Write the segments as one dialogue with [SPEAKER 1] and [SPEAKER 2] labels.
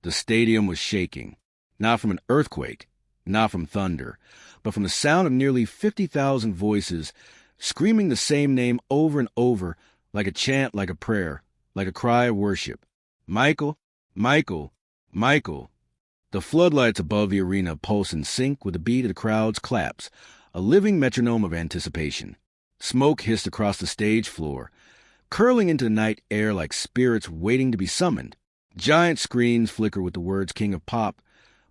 [SPEAKER 1] The stadium was shaking, not from an earthquake, not from thunder, but from the sound of nearly 50,000 voices screaming the same name over and over, like a chant, like a prayer, like a cry of worship. Michael, Michael, Michael. The floodlights above the arena pulsed in sync with the beat of the crowd's claps, a living metronome of anticipation. Smoke hissed across the stage floor, curling into the night air like spirits waiting to be summoned. Giant screens flickered with the words King of Pop,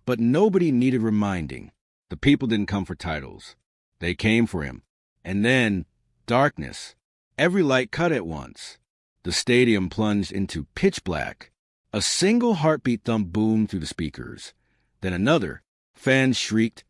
[SPEAKER 1] but nobody needed reminding. The people didn't come for titles. They came for him. And then, darkness. Every light cut at once. The stadium plunged into pitch black. A single heartbeat thump boomed through the speakers. Then another. Fans shrieked,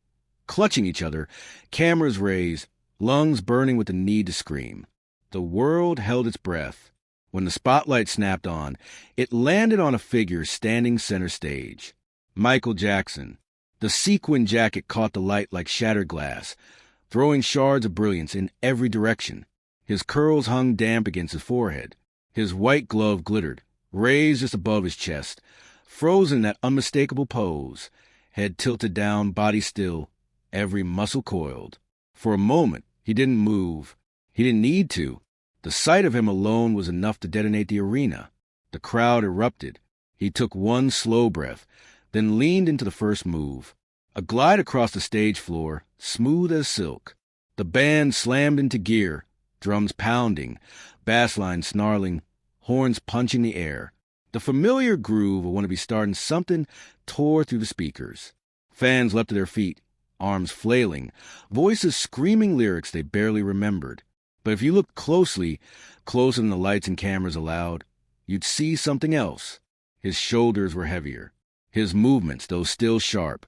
[SPEAKER 1] clutching each other, cameras raised, lungs burning with the need to scream. The world held its breath. When the spotlight snapped on, it landed on a figure standing center stage. Michael Jackson. The sequin jacket caught the light like shattered glass, throwing shards of brilliance in every direction. His curls hung damp against his forehead. His white glove glittered, raised just above his chest, frozen in that unmistakable pose, head tilted down, body still, every muscle coiled. For a moment, he didn't move. He didn't need to. The sight of him alone was enough to detonate the arena. The crowd erupted. He took one slow breath, then leaned into the first move. A glide across the stage floor, smooth as silk. The band slammed into gear, drums pounding, bass lines snarling, horns punching the air. The familiar groove of "Wanna Be Starting Something" tore through the speakers. Fans leapt to their feet, arms flailing, voices screaming lyrics they barely remembered. But if you looked closely, closer than the lights and cameras allowed, you'd see something else. His shoulders were heavier. His movements, though still sharp,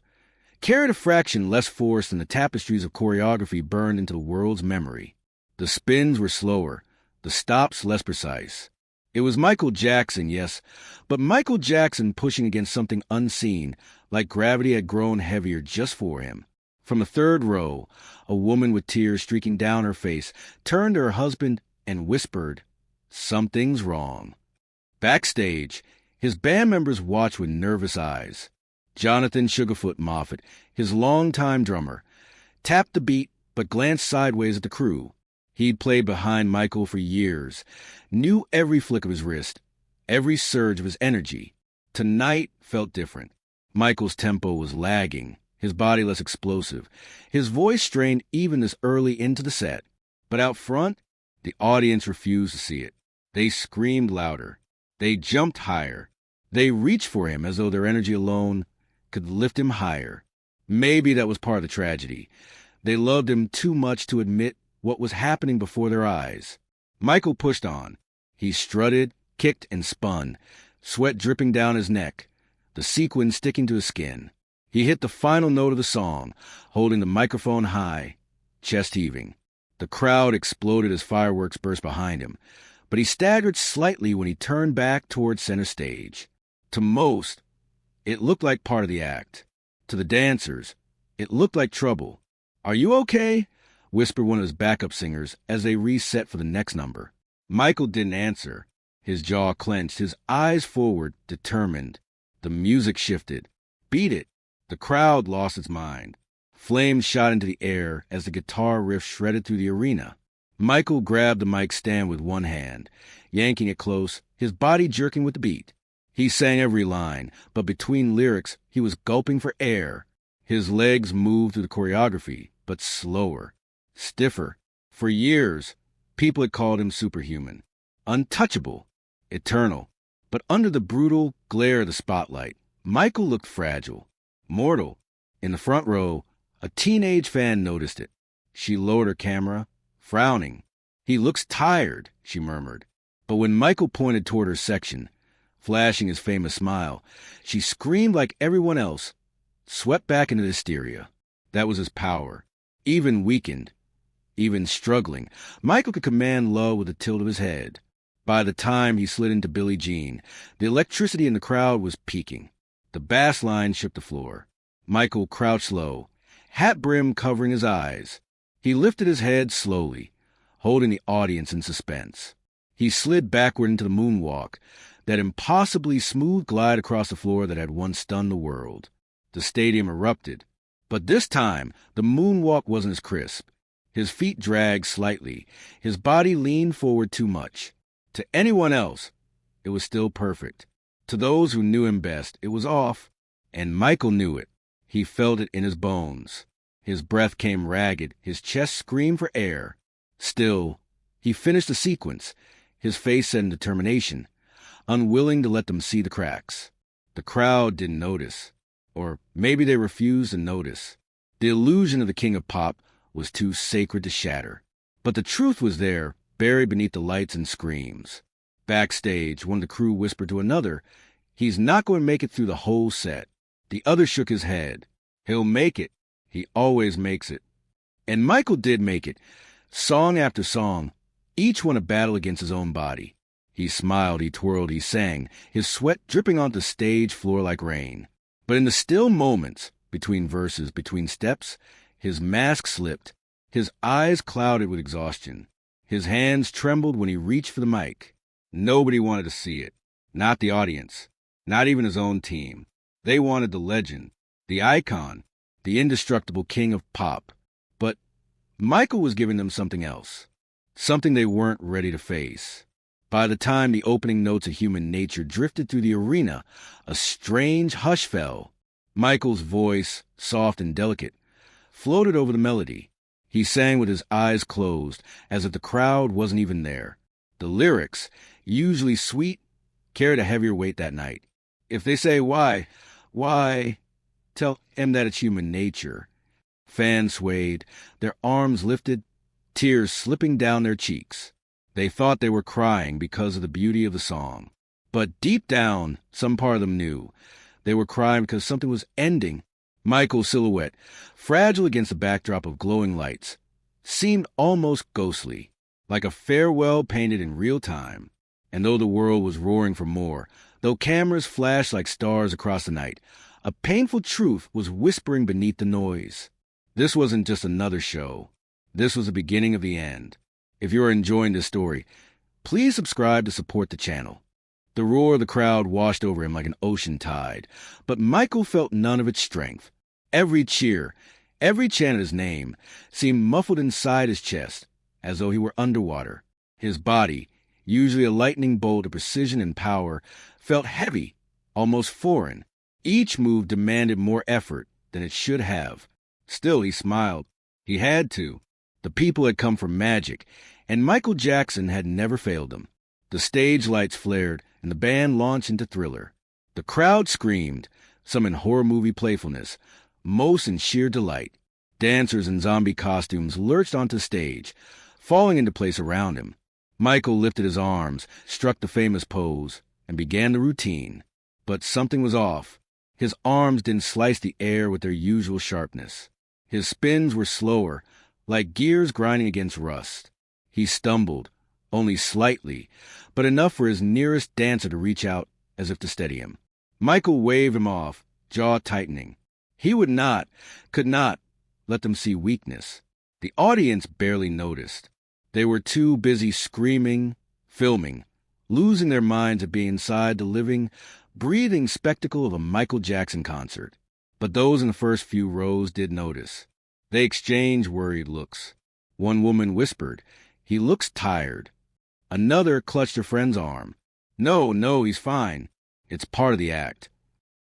[SPEAKER 1] carried a fraction less force than the tapestries of choreography burned into the world's memory. The spins were slower, the stops less precise. It was Michael Jackson, yes, but Michael Jackson pushing against something unseen, like gravity had grown heavier just for him. From the third row, a woman with tears streaking down her face turned to her husband and whispered, "Something's wrong." Backstage, his band members watched with nervous eyes. Jonathan Sugarfoot Moffett, his longtime drummer, tapped the beat but glanced sideways at the crew. He'd played behind Michael for years, knew every flick of his wrist, every surge of his energy. Tonight felt different. Michael's tempo was lagging, his body less explosive, his voice strained even this early into the set. But out front, the audience refused to see it. They screamed louder. They jumped higher. They reached for him as though their energy alone could lift him higher. Maybe that was part of the tragedy. They loved him too much to admit what was happening before their eyes. Michael pushed on. He strutted, kicked, and spun, sweat dripping down his neck, the sequin sticking to his skin. He hit the final note of the song, holding the microphone high, chest heaving. The crowd exploded as fireworks burst behind him, but he staggered slightly when he turned back toward center stage. To most, it looked like part of the act. To the dancers, it looked like trouble. "Are you okay?" whispered one of his backup singers as they reset for the next number. Michael didn't answer. His jaw clenched, his eyes forward, determined. The music shifted. Beat it. The crowd lost its mind. Flames shot into the air as the guitar riff shredded through the arena. Michael grabbed the mic stand with one hand, yanking it close, his body jerking with the beat. He sang every line, but between lyrics, he was gulping for air. His legs moved through the choreography, but slower, stiffer. For years, people had called him superhuman, untouchable, eternal. But under the brutal glare of the spotlight, Michael looked fragile, mortal. In the front row, a teenage fan noticed it. She lowered her camera, frowning. "He looks tired," she murmured. But when Michael pointed toward her section, flashing his famous smile, she screamed like everyone else, swept back into hysteria. That was his power. Even weakened, even struggling, Michael could command love with a tilt of his head. By the time he slid into Billie Jean, the electricity in the crowd was peaking. The bass line shook the floor. Michael crouched low, hat brim covering his eyes. He lifted his head slowly, holding the audience in suspense. He slid backward into the moonwalk, that impossibly smooth glide across the floor that had once stunned the world. The stadium erupted. But this time, the moonwalk wasn't as crisp. His feet dragged slightly. His body leaned forward too much. To anyone else, it was still perfect. To those who knew him best, it was off. And Michael knew it. He felt it in his bones. His breath came ragged. His chest screamed for air. Still, he finished the sequence. His face said in determination, unwilling to let them see the cracks. The crowd didn't notice. Or maybe they refused to notice. The illusion of the King of Pop was too sacred to shatter. But the truth was there, buried beneath the lights and screams. Backstage, one of the crew whispered to another, "He's not going to make it through the whole set." The other shook his head. "He'll make it. He always makes it." And Michael did make it. Song after song, each one a battle against his own body. He smiled, he twirled, he sang, his sweat dripping onto the stage floor like rain. But in the still moments, between verses, between steps, his mask slipped, his eyes clouded with exhaustion. His hands trembled when he reached for the mic. Nobody wanted to see it. Not the audience. Not even his own team. They wanted the legend, the icon, the indestructible King of Pop. But Michael was giving them something else. Something they weren't ready to face. By the time the opening notes of Human Nature drifted through the arena, a strange hush fell. Michael's voice, soft and delicate, floated over the melody. He sang with his eyes closed, as if the crowd wasn't even there. The lyrics, usually sweet, carried a heavier weight that night. If they say why, tell him that it's human nature. Fans swayed, their arms lifted, tears slipping down their cheeks. They thought they were crying because of the beauty of the song. But deep down, some part of them knew. They were crying because something was ending. Michael's silhouette, fragile against the backdrop of glowing lights, seemed almost ghostly, like a farewell painted in real time. And though the world was roaring for more, though cameras flashed like stars across the night, a painful truth was whispering beneath the noise. This wasn't just another show. This was the beginning of the end. If you're enjoying this story, please subscribe to support the channel. The roar of the crowd washed over him like an ocean tide, but Michael felt none of its strength. Every cheer, every chant of his name, seemed muffled inside his chest, as though he were underwater. His body, usually a lightning bolt of precision and power, felt heavy, almost foreign. Each move demanded more effort than it should have. Still, he smiled. He had to. The people had come for magic, and Michael Jackson had never failed them. The stage lights flared, and the band launched into Thriller. The crowd screamed, some in horror movie playfulness, most in sheer delight. Dancers in zombie costumes lurched onto stage, falling into place around him. Michael lifted his arms, struck the famous pose, and began the routine. But something was off. His arms didn't slice the air with their usual sharpness. His spins were slower, like gears grinding against rust. He stumbled, only slightly, but enough for his nearest dancer to reach out as if to steady him. Michael waved him off, jaw tightening. He would not, could not, let them see weakness. The audience barely noticed. They were too busy screaming, filming, losing their minds at being inside the living, breathing spectacle of a Michael Jackson concert. But those in the first few rows did notice. They exchanged worried looks. One woman whispered, "He looks tired." Another clutched her friend's arm. No, he's fine. It's part of the act."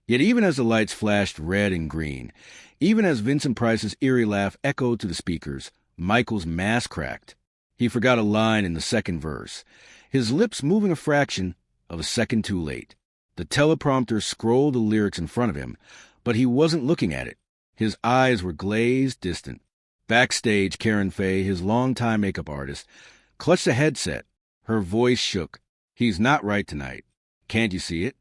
[SPEAKER 1] Yet even as the lights flashed red and green, even as Vincent Price's eerie laugh echoed to the speakers, Michael's mask cracked. He forgot a line in the second verse, his lips moving a fraction of a second too late. The teleprompter scrolled the lyrics in front of him, but he wasn't looking at it. His eyes were glazed, distant. Backstage, Karen Fay, his longtime makeup artist, clutched a headset. Her voice shook. "He's not right tonight. Can't you see it?"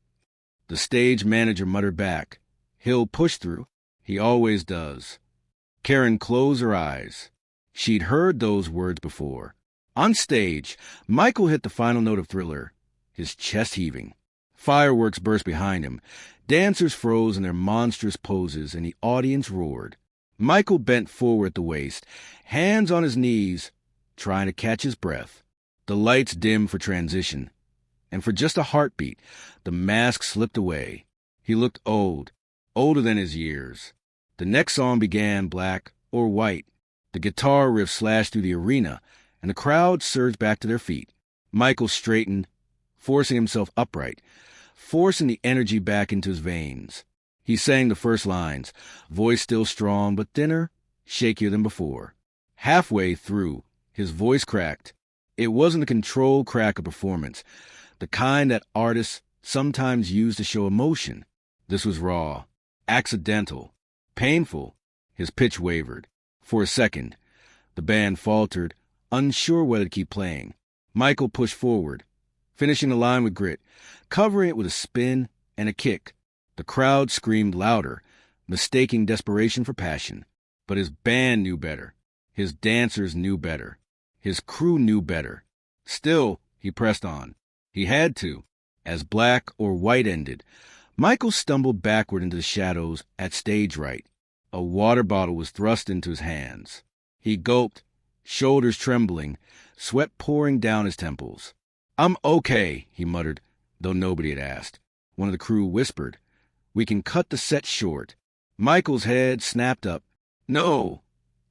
[SPEAKER 1] The stage manager muttered back, "He'll push through. He always does." Karen closed her eyes. She'd heard those words before. On stage, Michael hit the final note of Thriller, his chest heaving. Fireworks burst behind him. Dancers froze in their monstrous poses, and the audience roared. Michael bent forward at the waist, hands on his knees, trying to catch his breath. The lights dimmed for transition, And for just a heartbeat, the mask slipped away. He looked old, older than his years. The next song began, Black or White. The guitar riff slashed through the arena, and the crowd surged back to their feet. Michael straightened, forcing himself upright, forcing the energy back into his veins. He sang the first lines, voice still strong but thinner, shakier than before. Halfway through, his voice cracked. It wasn't the controlled crack of performance, the kind that artists sometimes use to show emotion. This was raw, accidental, painful. His pitch wavered. For a second, the band faltered, unsure whether to keep playing. Michael pushed forward, finishing the line with grit, covering it with a spin and a kick. The crowd screamed louder, mistaking desperation for passion. But his band knew better. His dancers knew better. His crew knew better. Still, he pressed on. He had to. As Black or White ended, Michael stumbled backward into the shadows at stage right. A water bottle was thrust into his hands. He gulped, shoulders trembling, sweat pouring down his temples. "I'm okay," he muttered, though nobody had asked. One of the crew whispered, "We can cut the set short." Michael's head snapped up. "No!"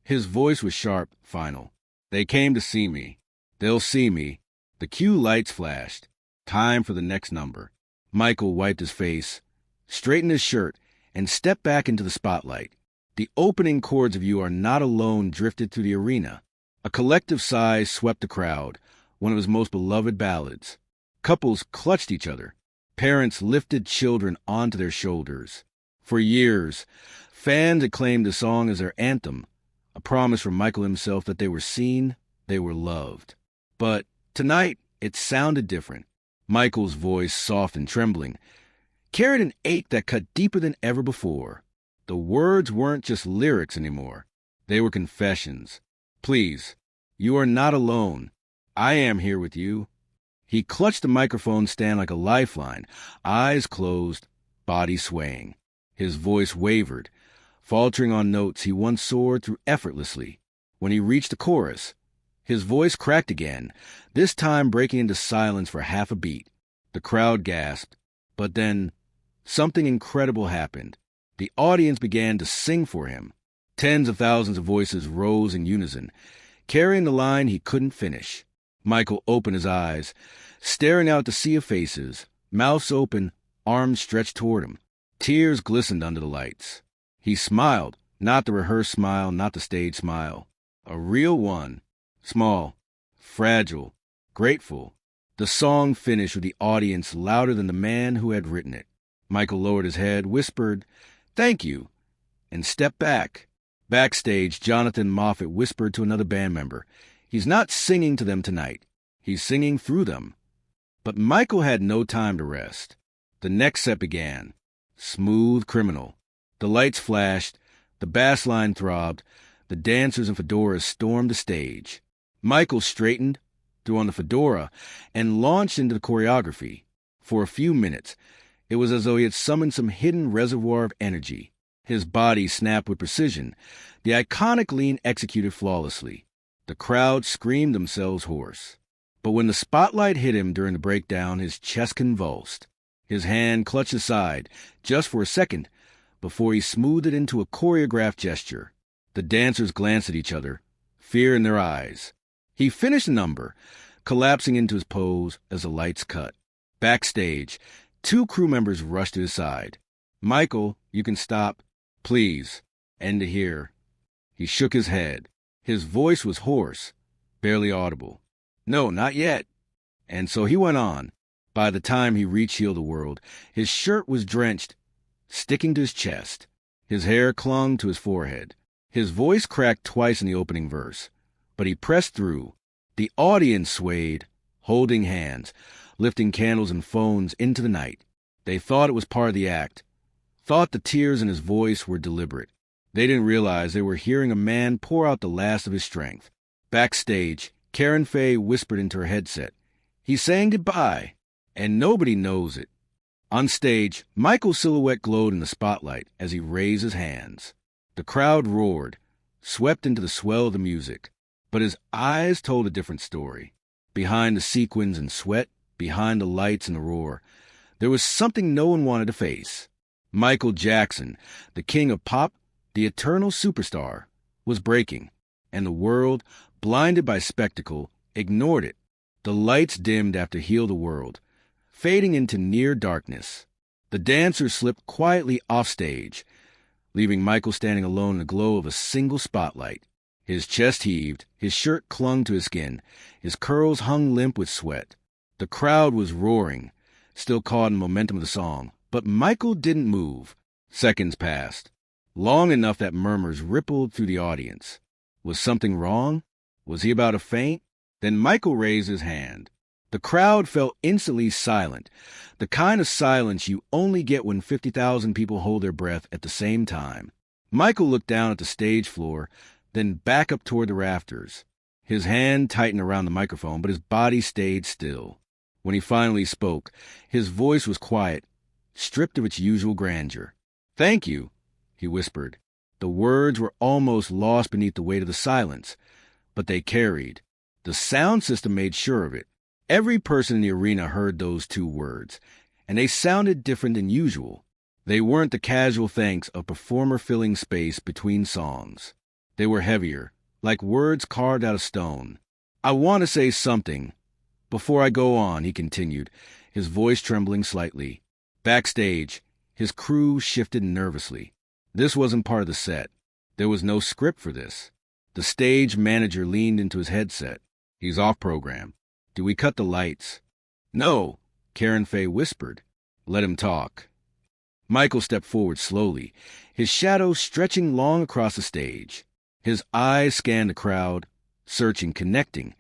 [SPEAKER 1] His voice was sharp, final. "They came to see me. They'll see me." The cue lights flashed. Time for the next number. Michael wiped his face, straightened his shirt, and stepped back into the spotlight. The opening chords of You Are Not Alone drifted through the arena. A collective sigh swept the crowd, one of his most beloved ballads. Couples clutched each other. Parents lifted children onto their shoulders. For years, fans acclaimed the song as their anthem, a promise from Michael himself that they were seen, they were loved. But tonight, it sounded different. Michael's voice, soft and trembling, carried an ache that cut deeper than ever before. The words weren't just lyrics anymore. They were confessions. "Please, you are not alone. I am here with you." He clutched the microphone stand like a lifeline, eyes closed, body swaying. His voice wavered, faltering on notes he once soared through effortlessly. When he reached the chorus, his voice cracked again, this time breaking into silence for half a beat. The crowd gasped, but then something incredible happened. The audience began to sing for him. Tens of thousands of voices rose in unison, carrying the line he couldn't finish. Michael opened his eyes, staring out the sea of faces, mouths open, arms stretched toward him. Tears glistened under the lights. He smiled, not the rehearsed smile, not the stage smile. A real one. Small, fragile, grateful. The song finished with the audience louder than the man who had written it. Michael lowered his head, whispered, "Thank you," and stepped back. Backstage, Jonathan Moffett whispered to another band member, "He's not singing to them tonight. He's singing through them." But Michael had no time to rest. The next set began. Smooth Criminal. The lights flashed, the bass line throbbed, the dancers in fedoras stormed the stage. Michael straightened, threw on the fedora, and launched into the choreography. For a few minutes, it was as though he had summoned some hidden reservoir of energy. His body snapped with precision, the iconic lean executed flawlessly. The crowd screamed themselves hoarse. But when the spotlight hit him during the breakdown, his chest convulsed. His hand clutched his side, just for a second, before he smoothed it into a choreographed gesture. The dancers glanced at each other, fear in their eyes. He finished the number, collapsing into his pose as the lights cut. Backstage, 2 crew members rushed to his side. "Michael, you can stop. Please. End it here." He shook his head. His voice was hoarse, barely audible. "No, not yet." And so he went on. By the time he reached Heal the World, his shirt was drenched, sticking to his chest. His hair clung to his forehead. His voice cracked twice in the opening verse, but he pressed through. The audience swayed, holding hands, lifting candles and phones into the night. They thought it was part of the act, thought the tears in his voice were deliberate. They didn't realize they were hearing a man pour out the last of his strength. Backstage, Karen Faye whispered into her headset, "He's saying goodbye, and nobody knows it." On stage, Michael's silhouette glowed in the spotlight as he raised his hands. The crowd roared, swept into the swell of the music. But his eyes told a different story. Behind the sequins and sweat, behind the lights and the roar. There was something no one wanted to face. Michael Jackson, the king of pop, the eternal superstar, was breaking, and the world, blinded by spectacle, ignored it. The lights dimmed after Heal the World, fading into near darkness. The dancers slipped quietly off stage, leaving Michael standing alone in the glow of a single spotlight. His chest heaved, his shirt clung to his skin, his curls hung limp with sweat. The crowd was roaring, still caught in the momentum of the song, but Michael didn't move. Seconds passed, long enough that murmurs rippled through the audience. Was something wrong? Was he about to faint? Then Michael raised his hand. The crowd fell instantly silent, the kind of silence you only get when 50,000 people hold their breath at the same time. Michael looked down at the stage floor, then back up toward the rafters. His hand tightened around the microphone, but his body stayed still. When he finally spoke, his voice was quiet, stripped of its usual grandeur. "Thank you," he whispered. The words were almost lost beneath the weight of the silence, but they carried. The sound system made sure of it. Every person in the arena heard those two words, and they sounded different than usual. They weren't the casual thanks of performer filling space between songs. They were heavier, like words carved out of stone. "I want to say something. Before I go on," he continued, his voice trembling slightly. Backstage, his crew shifted nervously. This wasn't part of the set. There was no script for this. The stage manager leaned into his headset. "He's off program. Do we cut the lights?" "No," Karen Faye whispered. "Let him talk." Michael stepped forward slowly, his shadow stretching long across the stage. His eyes scanned the crowd, searching, connecting,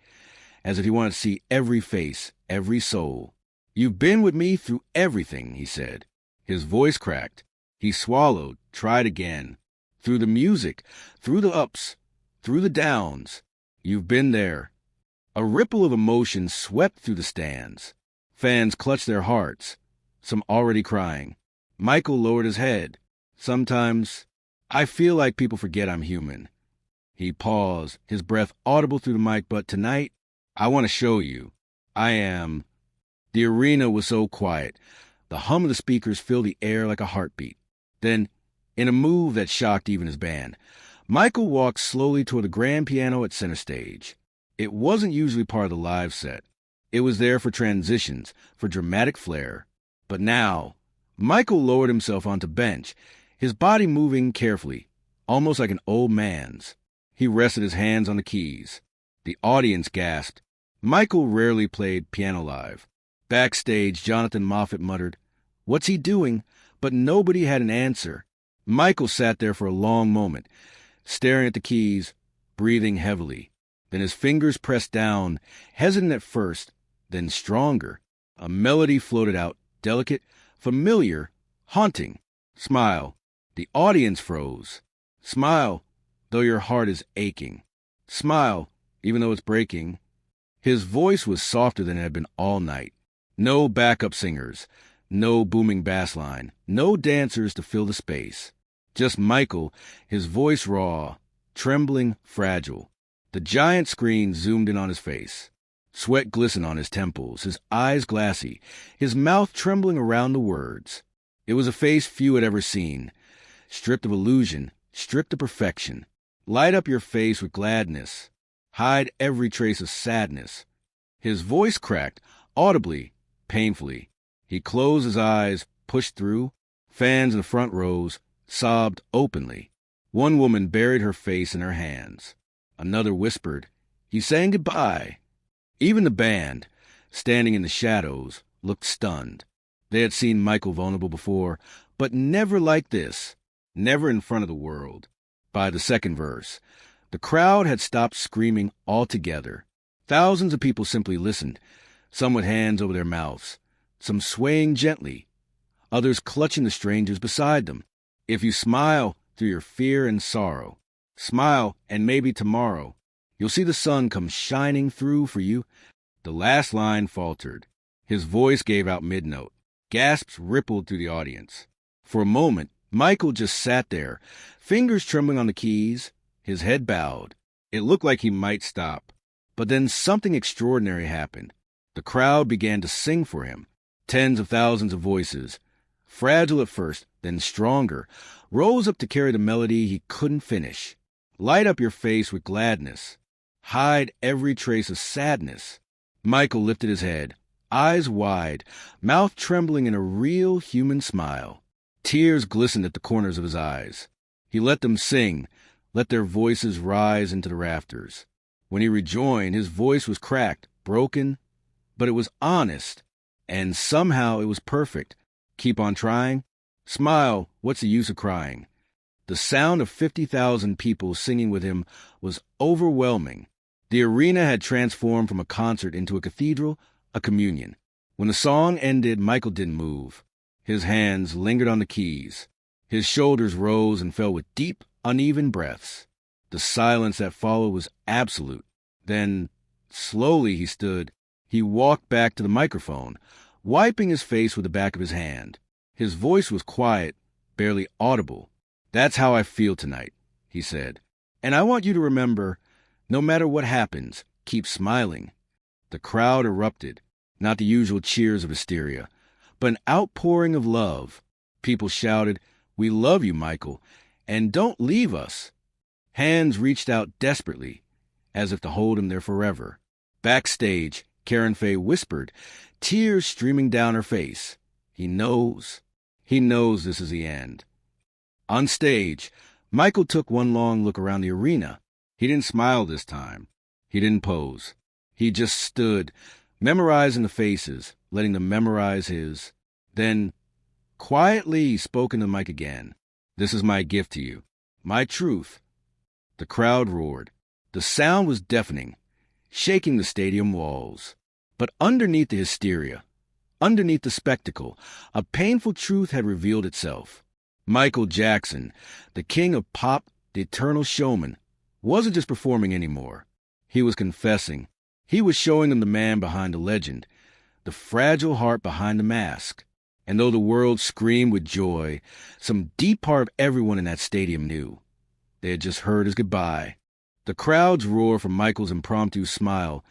[SPEAKER 1] as if he wanted to see every face, every soul. "You've been with me through everything," he said. His voice cracked. He swallowed, tried again. "Through the music, through the ups, through the downs. You've been there." A ripple of emotion swept through the stands. Fans clutched their hearts, some already crying. Michael lowered his head. "Sometimes I feel like people forget I'm human." He paused, his breath audible through the mic, "But tonight, I want to show you. I am." The arena was so quiet. The hum of the speakers filled the air like a heartbeat. Then, in a move that shocked even his band, Michael walked slowly toward the grand piano at center stage. It wasn't usually part of the live set. It was there for transitions, for dramatic flair. But now, Michael lowered himself onto bench, his body moving carefully, almost like an old man's. He rested his hands on the keys. The audience gasped. Michael rarely played piano live. Backstage, Jonathan Moffat muttered, "What's he doing?" But nobody had an answer. Michael sat there for a long moment, staring at the keys, breathing heavily. Then his fingers pressed down, hesitant at first, then stronger. A melody floated out, delicate, familiar, haunting. "Smile." The audience froze. "Smile, though your heart is aching. Smile, even though it's breaking." His voice was softer than it had been all night. No backup singers, no booming bass line, no dancers to fill the space. Just Michael, his voice raw, trembling, fragile. The giant screen zoomed in on his face. Sweat glistened on his temples, his eyes glassy, his mouth trembling around the words. It was a face few had ever seen, stripped of illusion, stripped of perfection. Light up your face with gladness. Hide every trace of sadness. His voice cracked, audibly, painfully. He closed his eyes, pushed through. Fans in the front rows sobbed openly. One woman buried her face in her hands. Another whispered, "He's saying goodbye." Even the band, standing in the shadows, looked stunned. They had seen Michael vulnerable before, but never like this, never in front of the world. By the second verse, the crowd had stopped screaming altogether. Thousands of people simply listened, some with hands over their mouths, some swaying gently, others clutching the strangers beside them. "If you smile through your fear and sorrow, smile and maybe tomorrow, you'll see the sun come shining through for you." The last line faltered. His voice gave out mid-note. Gasps rippled through the audience. For a moment, Michael just sat there, fingers trembling on the keys, his head bowed. It looked like he might stop. But then something extraordinary happened. The crowd began to sing for him. Tens of thousands of voices, fragile at first, then stronger, rose up to carry the melody he couldn't finish. Light up your face with gladness. Hide every trace of sadness. Michael lifted his head, eyes wide, mouth trembling in a real human smile. Tears glistened at the corners of his eyes. He let them sing, let their voices rise into the rafters. When he rejoined, his voice was cracked, broken, but it was honest, and somehow it was perfect. Keep on trying? Smile, what's the use of crying? The sound of 50,000 people singing with him was overwhelming. The arena had transformed from a concert into a cathedral, a communion. When the song ended, Michael didn't move. His hands lingered on the keys. His shoulders rose and fell with deep, uneven breaths. The silence that followed was absolute. Then, slowly he stood. He walked back to the microphone, wiping his face with the back of his hand. His voice was quiet, barely audible. "That's how I feel tonight," he said. "And I want you to remember, no matter what happens, keep smiling." The crowd erupted, not the usual cheers of hysteria, but an outpouring of love. People shouted, "We love you, Michael, and don't leave us." Hands reached out desperately, as if to hold him there forever. Backstage, Karen Faye whispered, tears streaming down her face. He knows this is the end." On stage, Michael took one long look around the arena. He didn't smile this time. He didn't pose. He just stood, memorizing the faces, letting them memorize his. Then, quietly, he spoke into the mic again. "This is my gift to you, my truth." The crowd roared. The sound was deafening, shaking the stadium walls. But underneath the hysteria, underneath the spectacle, a painful truth had revealed itself. Michael Jackson, the king of pop, the eternal showman, wasn't just performing anymore. He was confessing. He was showing them the man behind the legend, the fragile heart behind the mask. And though the world screamed with joy, some deep part of everyone in that stadium knew. They had just heard his goodbye. The crowd's roar from Michael's impromptu smile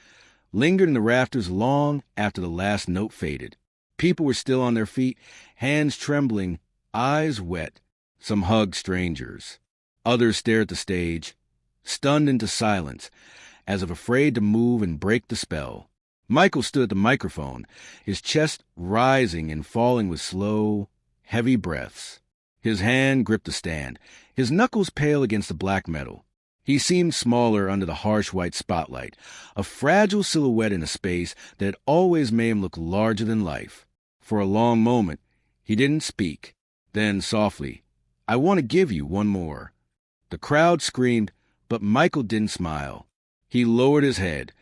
[SPEAKER 1] lingered in the rafters long after the last note faded. People were still on their feet, hands trembling, eyes wet. Some hugged strangers. Others stared at the stage, stunned into silence, as if afraid to move and break the spell. Michael stood at the microphone, his chest rising and falling with slow, heavy breaths. His hand gripped the stand, his knuckles pale against the black metal. He seemed smaller under the harsh white spotlight, a fragile silhouette in a space that had always made him look larger than life. For a long moment, he didn't speak. Then, softly, "I want to give you one more." The crowd screamed, but Michael didn't smile. He lowered his head,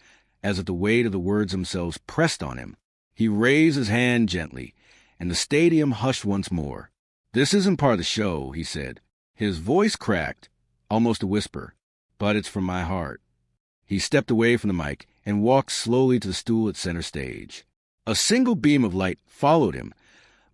[SPEAKER 1] as if the weight of the words themselves pressed on him. He raised his hand gently, and the stadium hushed once more. "This isn't part of the show," he said. His voice cracked, almost a whisper, "but it's from my heart." He stepped away from the mic and walked slowly to the stool at center stage. A single beam of light followed him,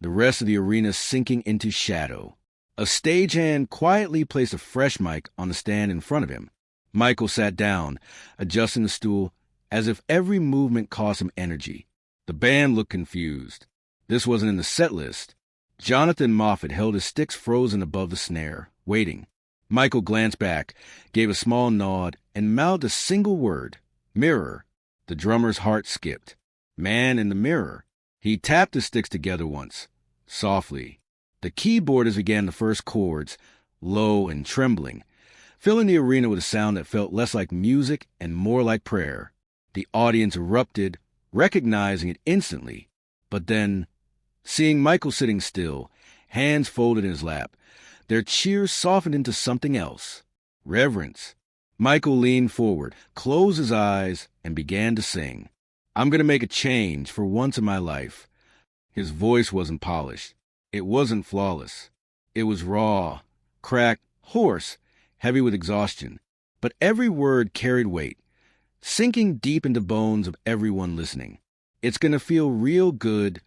[SPEAKER 1] the rest of the arena sinking into shadow. A stagehand quietly placed a fresh mic on the stand in front of him. Michael sat down, adjusting the stool, as if every movement cost him energy. The band looked confused. This wasn't in the set list. Jonathan Moffett held his sticks frozen above the snare, waiting. Michael glanced back, gave a small nod, and mouthed a single word, "Mirror." The drummer's heart skipped. Man in the mirror. He tapped his sticks together once, softly. The keyboardist began the first chords, low and trembling, filling the arena with a sound that felt less like music and more like prayer. The audience erupted, recognizing it instantly. But then, seeing Michael sitting still, hands folded in his lap, their cheers softened into something else. Reverence. Michael leaned forward, closed his eyes, and began to sing. "I'm going to make a change for once in my life." His voice wasn't polished. It wasn't flawless. It was raw, cracked, hoarse, heavy with exhaustion. But every word carried weight, sinking deep into bones of everyone listening. "It's going to feel real good,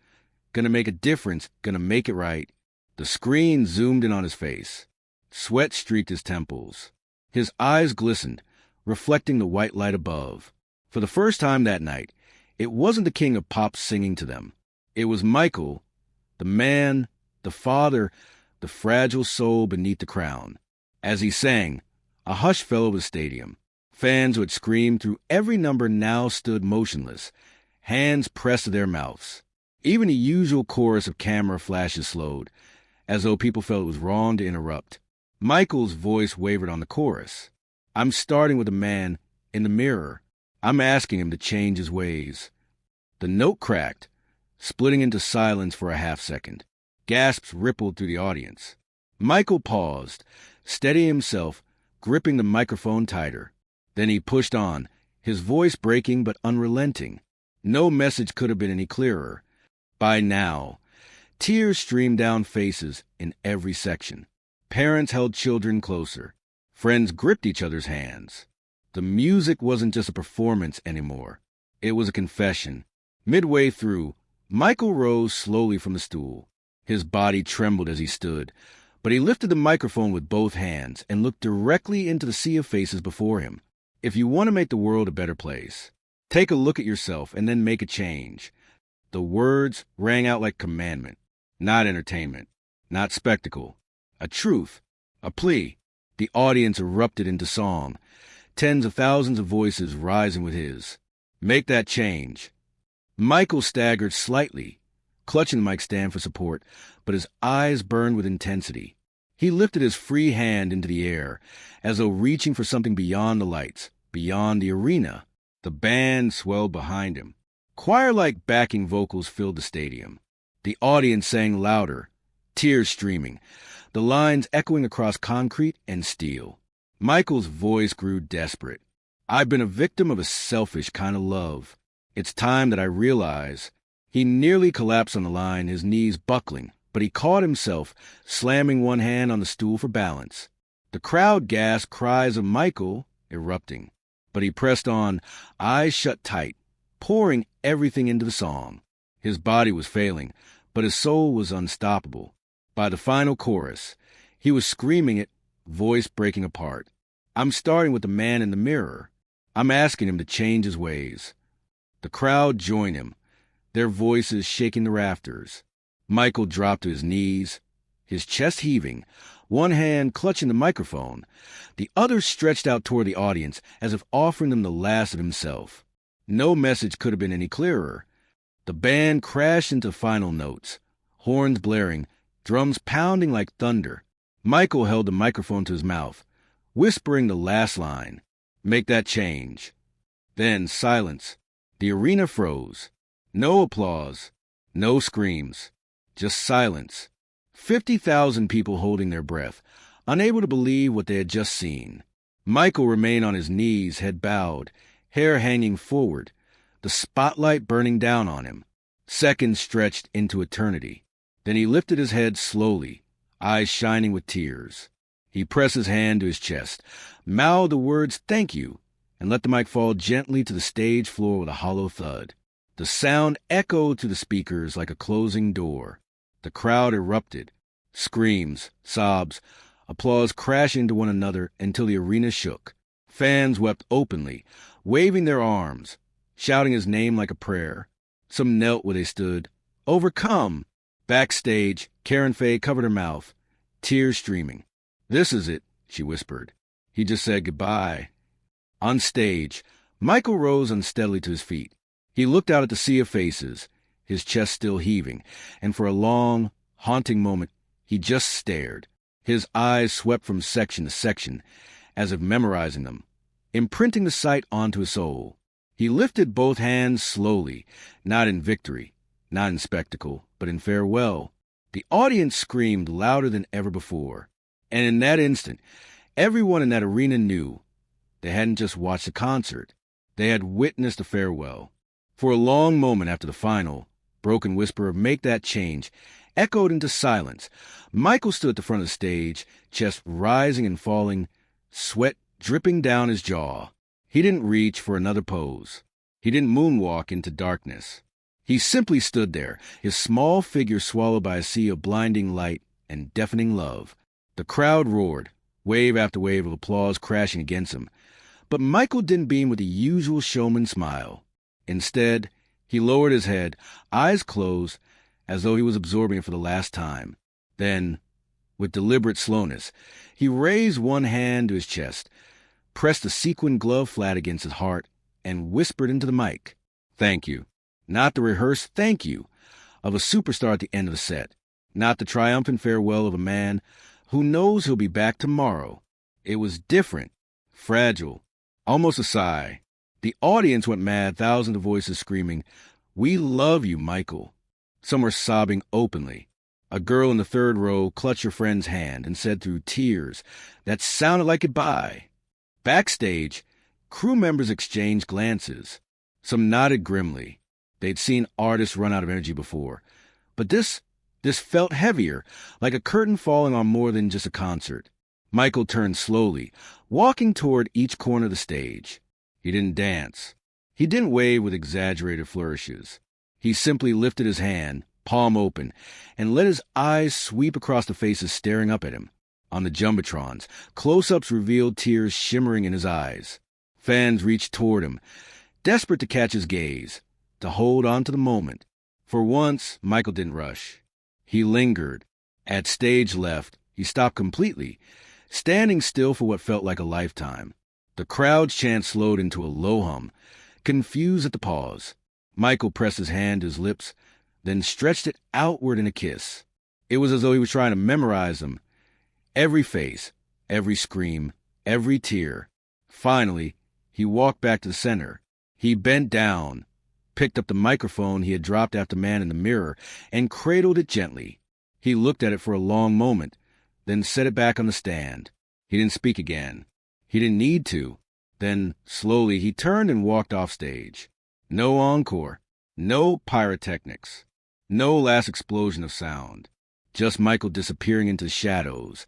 [SPEAKER 1] going to make a difference, going to make it right." The screen zoomed in on his face. Sweat streaked his temples. His eyes glistened, reflecting the white light above. For the first time that night, It wasn't the king of pop singing to them. It was Michael, the man, the father, the fragile soul beneath the crown. As he sang, a hush fell over the stadium. Fans who had screamed through every number now stood motionless, hands pressed to their mouths. Even the usual chorus of camera flashes slowed, as though people felt it was wrong to interrupt. Michael's voice wavered on the chorus. I'm starting with a man in the mirror. I'm asking him to change his ways. The note cracked, splitting into silence for a half-second. Gasps rippled through the audience. Michael paused, steadying himself, gripping the microphone tighter. Then he pushed on, his voice breaking but unrelenting. No message could have been any clearer. By now, tears streamed down faces in every section. Parents held children closer. Friends gripped each other's hands. The music wasn't just a performance anymore. It was a confession. Midway through, Michael rose slowly from the stool. His body trembled as he stood, but he lifted the microphone with both hands and looked directly into the sea of faces before him. If you want to make the world a better place, take a look at yourself and then make a change. The words rang out like commandment, not entertainment, not spectacle. A truth, a plea. The audience erupted into song, tens of thousands of voices rising with his. Make that change. Michael staggered slightly, clutching the mic stand for support, but his eyes burned with intensity. He lifted his free hand into the air, as though reaching for something beyond the lights, beyond the arena. The band swelled behind him. Choir-like backing vocals filled the stadium. The audience sang louder, tears streaming, the lines echoing across concrete and steel. Michael's voice grew desperate. I've been a victim of a selfish kind of love. It's time that I realize. He nearly collapsed on the line, his knees buckling, but he caught himself, slamming one hand on the stool for balance. The crowd gasped cries of Michael erupting, but he pressed on, eyes shut tight, pouring everything into the song. His body was failing, but his soul was unstoppable. By the final chorus, he was screaming it, voice breaking apart. I'm starting with the man in the mirror. I'm asking him to change his ways. The crowd joined him, their voices shaking the rafters. Michael dropped to his knees, his chest heaving, one hand clutching the microphone, the other stretched out toward the audience as if offering them the last of himself. No message could have been any clearer. The band crashed into final notes, horns blaring, drums pounding like thunder. Michael held the microphone to his mouth, whispering the last line, "Make that change." Then silence. The arena froze. No applause, no screams, just silence. 50,000 people holding their breath, unable to believe what they had just seen. Michael remained on his knees, head bowed, hair hanging forward, the spotlight burning down on him. Seconds stretched into eternity. Then he lifted his head slowly, eyes shining with tears. He pressed his hand to his chest, mouthed the words "thank you," and let the mic fall gently to the stage floor with a hollow thud. The sound echoed through the speakers like a closing door. The crowd erupted. Screams, sobs, applause crashing into one another until the arena shook. Fans wept openly, waving their arms, shouting his name like a prayer. Some knelt where they stood. Overcome! Backstage, Karen Faye covered her mouth, tears streaming. "This is it," she whispered. He just said goodbye. On stage, Michael rose unsteadily to his feet. He looked out at the sea of faces, his chest still heaving, and for a long, haunting moment, he just stared. His eyes swept from section to section, as if memorizing them, imprinting the sight onto his soul. He lifted both hands slowly, not in victory, not in spectacle, but in farewell. The audience screamed louder than ever before. And in that instant, everyone in that arena knew they hadn't just watched a concert. They had witnessed a farewell. For a long moment after the final, broken whisper of "make that change" echoed into silence. Michael stood at the front of the stage, chest rising and falling, sweat dripping down his jaw. He didn't reach for another pose. He didn't moonwalk into darkness. He simply stood there, his small figure swallowed by a sea of blinding light and deafening love. The crowd roared, wave after wave of applause crashing against him. But Michael didn't beam with the usual showman smile. Instead, He lowered his head, eyes closed, as though he was absorbing it for the last time. Then, with deliberate slowness, he raised one hand to his chest, pressed a sequin glove flat against his heart, and whispered into the mic, "Thank you." Not the rehearsed thank you of a superstar at the end of the set. Not the triumphant farewell of a man who knows he'll be back tomorrow. It was different, fragile, almost a sigh. The audience went mad, thousands of voices screaming, "We love you, Michael." Some were sobbing openly. A girl in the third row clutched her friend's hand and said through tears that sounded like goodbye. Backstage, crew members exchanged glances. Some nodded grimly. They'd seen artists run out of energy before. But this felt heavier, like a curtain falling on more than just a concert. Michael turned slowly, walking toward each corner of the stage. He didn't dance. He didn't wave with exaggerated flourishes. He simply lifted his hand, palm open, and let his eyes sweep across the faces staring up at him. On the jumbotrons, close-ups revealed tears shimmering in his eyes. Fans reached toward him, desperate to catch his gaze, to hold on to the moment. For once, Michael didn't rush. He lingered. At stage left, he stopped completely, standing still for what felt like a lifetime. The crowd's chant slowed into a low hum, confused at the pause. Michael pressed his hand to his lips, then stretched it outward in a kiss. It was as though he was trying to memorize them. Every face, every scream, every tear. Finally, he walked back to the center. He bent down, picked up the microphone he had dropped after Man in the Mirror, and cradled it gently. He looked at it for a long moment, then set it back on the stand. He didn't speak again. He didn't need to. Then, slowly, he turned and walked off stage. No encore, no pyrotechnics, no last explosion of sound. Just Michael disappearing into the shadows,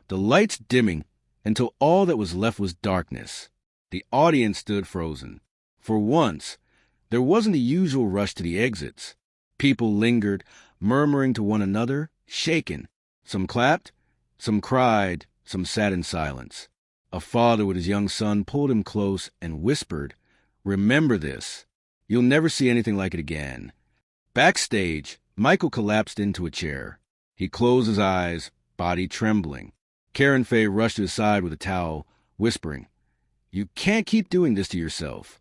[SPEAKER 1] the lights dimming until all that was left was darkness. The audience stood frozen. For once, there wasn't the usual rush to the exits. People lingered, murmuring to one another, shaken. Some clapped, some cried, some sat in silence. A father with his young son pulled him close and whispered, "Remember this. You'll never see anything like it again." Backstage, Michael collapsed into a chair. He closed his eyes, body trembling. Karen Faye rushed to his side with a towel, whispering, "You can't keep doing this to yourself."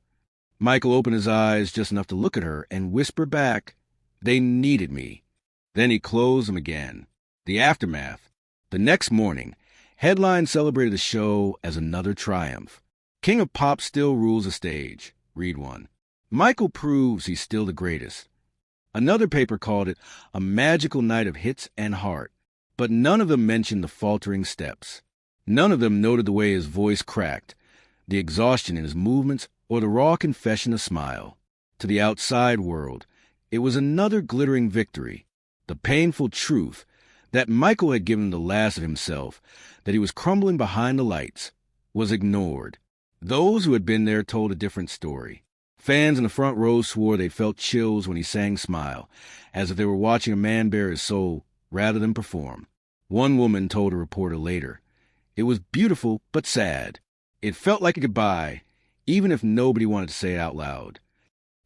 [SPEAKER 1] Michael opened his eyes just enough to look at her and whisper back, "They needed me." Then he closed them again. The aftermath. The next morning, headlines celebrated the show as another triumph. King of Pop still rules the stage. Read one. Michael proves he's still the greatest. Another paper called it a magical night of hits and heart, but none of them mentioned the faltering steps. None of them noted the way his voice cracked, the exhaustion in his movements, or the raw confession of smile. To the outside world, it was another glittering victory, the painful truth that Michael had given the last of himself, that he was crumbling behind the lights, was ignored. Those who had been there told a different story. Fans in the front row swore they felt chills when he sang Smile, as if they were watching a man bare his soul rather than perform. One woman told a reporter later, "It was beautiful but sad. It felt like a goodbye, even if nobody wanted to say it out loud."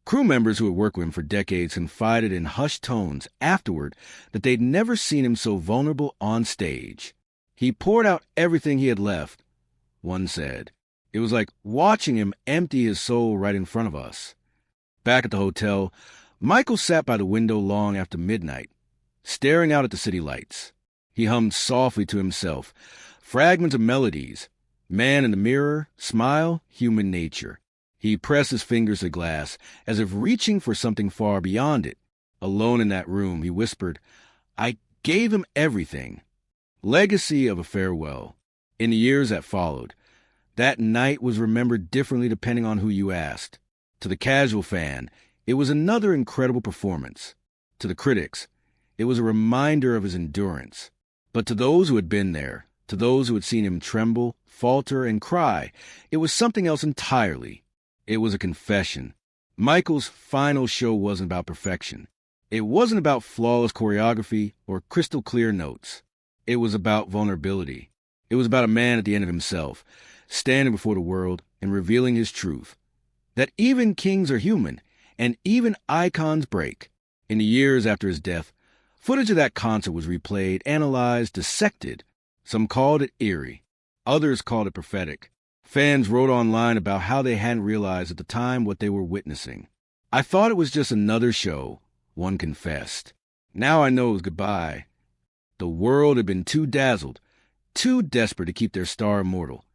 [SPEAKER 1] Crew members who had worked with him for decades confided in hushed tones afterward that they'd never seen him so vulnerable on stage. "He poured out everything he had left," one said. "It was like watching him empty his soul right in front of us." Back at the hotel, Michael sat by the window long after midnight, staring out at the city lights. He hummed softly to himself, fragments of melodies, Man in the Mirror, Smile, Human Nature. He pressed his fingers to the glass, as if reaching for something far beyond it. Alone in that room, he whispered, "I gave him everything." Legacy of a farewell. In the years that followed, that night was remembered differently depending on who you asked. To the casual fan, it was another incredible performance. To the critics, it was a reminder of his endurance. But to those who had been there, to those who had seen him tremble, falter, and cry, it was something else entirely. It was a confession. Michael's final show wasn't about perfection. It wasn't about flawless choreography or crystal clear notes. It was about vulnerability. It was about a man at the end of himself, standing before the world and revealing his truth. That even kings are human, and even icons break. In the years after his death, footage of that concert was replayed, analyzed, dissected. Some called it eerie. Others called it prophetic. Fans wrote online about how they hadn't realized at the time what they were witnessing. I thought it was just another show, one confessed. Now I know it was goodbye. The world had been too dazzled, too desperate to keep their star immortal,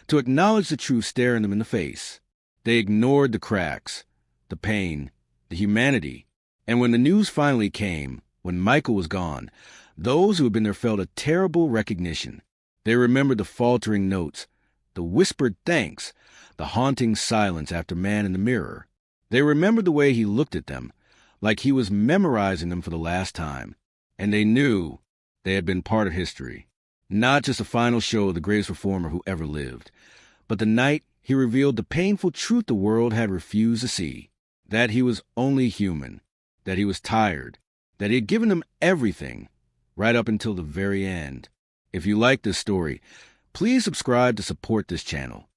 [SPEAKER 1] to acknowledge the truth staring them in the face. They ignored the cracks, the pain, the humanity. And when the news finally came, when Michael was gone, those who had been there felt a terrible recognition. They remembered the faltering notes, the whispered thanks, the haunting silence after Man in the Mirror. They remembered the way he looked at them, like he was memorizing them for the last time. And they knew they had been part of history. Not just a final show of the greatest performer who ever lived, but the night he revealed the painful truth the world had refused to see. That he was only human, that he was tired, that he had given them everything, right up until the very end. If you like this story, please subscribe to support this channel.